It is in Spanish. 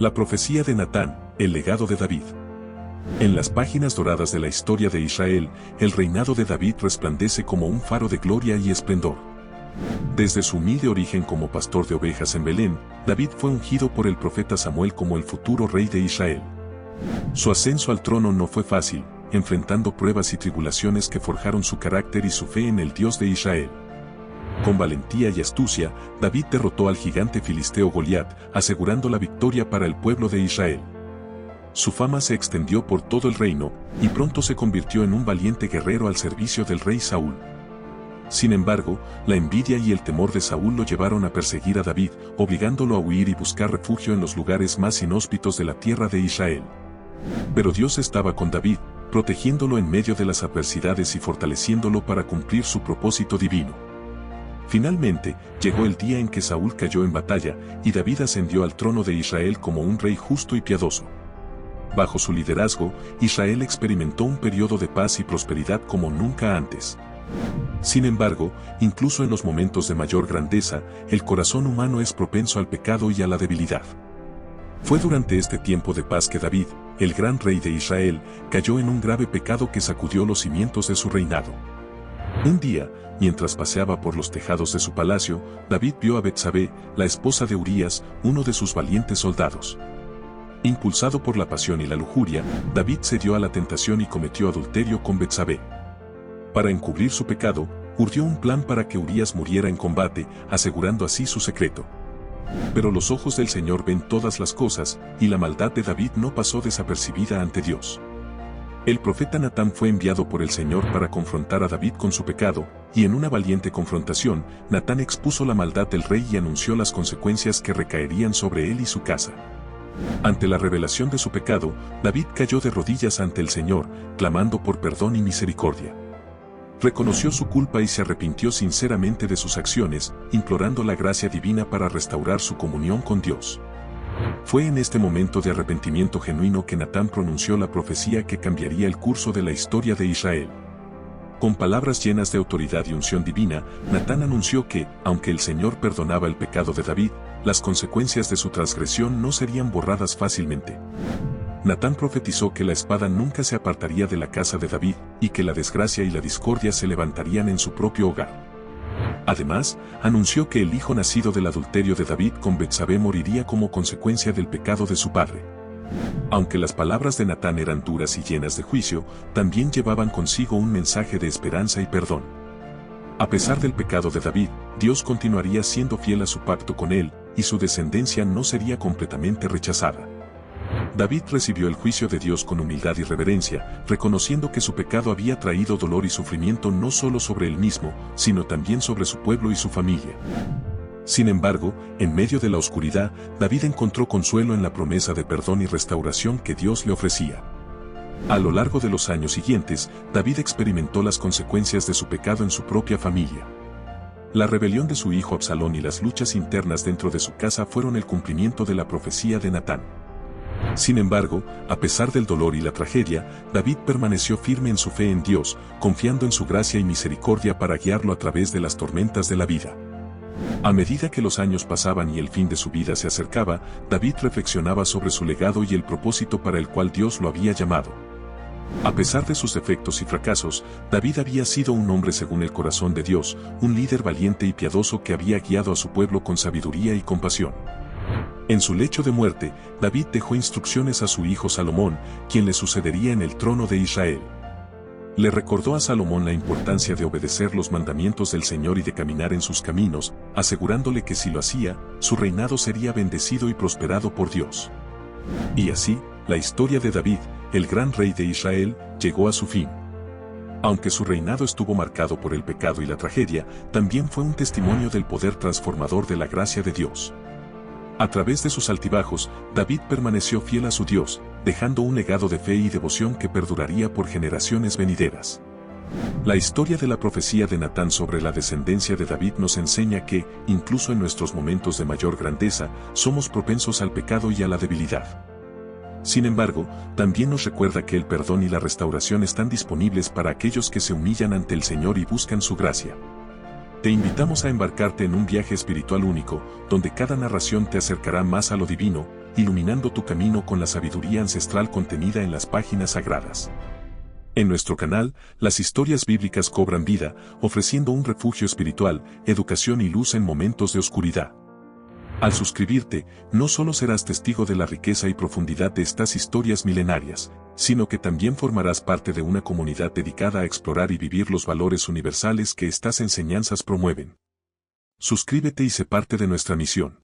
La profecía de Natán, el legado de David. En las páginas doradas de la historia de Israel, el reinado de David resplandece como un faro de gloria y esplendor. Desde su humilde origen como pastor de ovejas en Belén, David fue ungido por el profeta Samuel como el futuro rey de Israel. Su ascenso al trono no fue fácil, enfrentando pruebas y tribulaciones que forjaron su carácter y su fe en el Dios de Israel. Con valentía y astucia, David derrotó al gigante filisteo Goliat, asegurando la victoria para el pueblo de Israel. Su fama se extendió por todo el reino, y pronto se convirtió en un valiente guerrero al servicio del rey Saúl. Sin embargo, la envidia y el temor de Saúl lo llevaron a perseguir a David, obligándolo a huir y buscar refugio en los lugares más inhóspitos de la tierra de Israel. Pero Dios estaba con David, protegiéndolo en medio de las adversidades y fortaleciéndolo para cumplir su propósito divino. Finalmente, llegó el día en que Saúl cayó en batalla, y David ascendió al trono de Israel como un rey justo y piadoso. Bajo su liderazgo, Israel experimentó un periodo de paz y prosperidad como nunca antes. Sin embargo, incluso en los momentos de mayor grandeza, el corazón humano es propenso al pecado y a la debilidad. Fue durante este tiempo de paz que David, el gran rey de Israel, cayó en un grave pecado que sacudió los cimientos de su reinado. Un día, mientras paseaba por los tejados de su palacio, David vio a Betsabé, la esposa de Urías, uno de sus valientes soldados. Impulsado por la pasión y la lujuria, David cedió a la tentación y cometió adulterio con Betsabé. Para encubrir su pecado, urdió un plan para que Urías muriera en combate, asegurando así su secreto. Pero los ojos del Señor ven todas las cosas, y la maldad de David no pasó desapercibida ante Dios. El profeta Natán fue enviado por el Señor para confrontar a David con su pecado, y en una valiente confrontación, Natán expuso la maldad del rey y anunció las consecuencias que recaerían sobre él y su casa. Ante la revelación de su pecado, David cayó de rodillas ante el Señor, clamando por perdón y misericordia. Reconoció su culpa y se arrepintió sinceramente de sus acciones, implorando la gracia divina para restaurar su comunión con Dios. Fue en este momento de arrepentimiento genuino que Natán pronunció la profecía que cambiaría el curso de la historia de Israel. Con palabras llenas de autoridad y unción divina, Natán anunció que, aunque el Señor perdonaba el pecado de David, las consecuencias de su transgresión no serían borradas fácilmente. Natán profetizó que la espada nunca se apartaría de la casa de David, y que la desgracia y la discordia se levantarían en su propio hogar. Además, anunció que el hijo nacido del adulterio de David con Betsabé moriría como consecuencia del pecado de su padre. Aunque las palabras de Natán eran duras y llenas de juicio, también llevaban consigo un mensaje de esperanza y perdón. A pesar del pecado de David, Dios continuaría siendo fiel a su pacto con él, y su descendencia no sería completamente rechazada. David recibió el juicio de Dios con humildad y reverencia, reconociendo que su pecado había traído dolor y sufrimiento no solo sobre él mismo, sino también sobre su pueblo y su familia. Sin embargo, en medio de la oscuridad, David encontró consuelo en la promesa de perdón y restauración que Dios le ofrecía. A lo largo de los años siguientes, David experimentó las consecuencias de su pecado en su propia familia. La rebelión de su hijo Absalón y las luchas internas dentro de su casa fueron el cumplimiento de la profecía de Natán. Sin embargo, a pesar del dolor y la tragedia, David permaneció firme en su fe en Dios, confiando en su gracia y misericordia para guiarlo a través de las tormentas de la vida. A medida que los años pasaban y el fin de su vida se acercaba, David reflexionaba sobre su legado y el propósito para el cual Dios lo había llamado. A pesar de sus defectos y fracasos, David había sido un hombre según el corazón de Dios, un líder valiente y piadoso que había guiado a su pueblo con sabiduría y compasión. En su lecho de muerte, David dejó instrucciones a su hijo Salomón, quien le sucedería en el trono de Israel. Le recordó a Salomón la importancia de obedecer los mandamientos del Señor y de caminar en sus caminos, asegurándole que si lo hacía, su reinado sería bendecido y prosperado por Dios. Y así, la historia de David, el gran rey de Israel, llegó a su fin. Aunque su reinado estuvo marcado por el pecado y la tragedia, también fue un testimonio del poder transformador de la gracia de Dios. A través de sus altibajos, David permaneció fiel a su Dios, dejando un legado de fe y devoción que perduraría por generaciones venideras. La historia de la profecía de Natán sobre la descendencia de David nos enseña que, incluso en nuestros momentos de mayor grandeza, somos propensos al pecado y a la debilidad. Sin embargo, también nos recuerda que el perdón y la restauración están disponibles para aquellos que se humillan ante el Señor y buscan su gracia. Te invitamos a embarcarte en un viaje espiritual único, donde cada narración te acercará más a lo divino, iluminando tu camino con la sabiduría ancestral contenida en las páginas sagradas. En nuestro canal, las historias bíblicas cobran vida, ofreciendo un refugio espiritual, educación y luz en momentos de oscuridad. Al suscribirte, no solo serás testigo de la riqueza y profundidad de estas historias milenarias, sino que también formarás parte de una comunidad dedicada a explorar y vivir los valores universales que estas enseñanzas promueven. Suscríbete y sé parte de nuestra misión.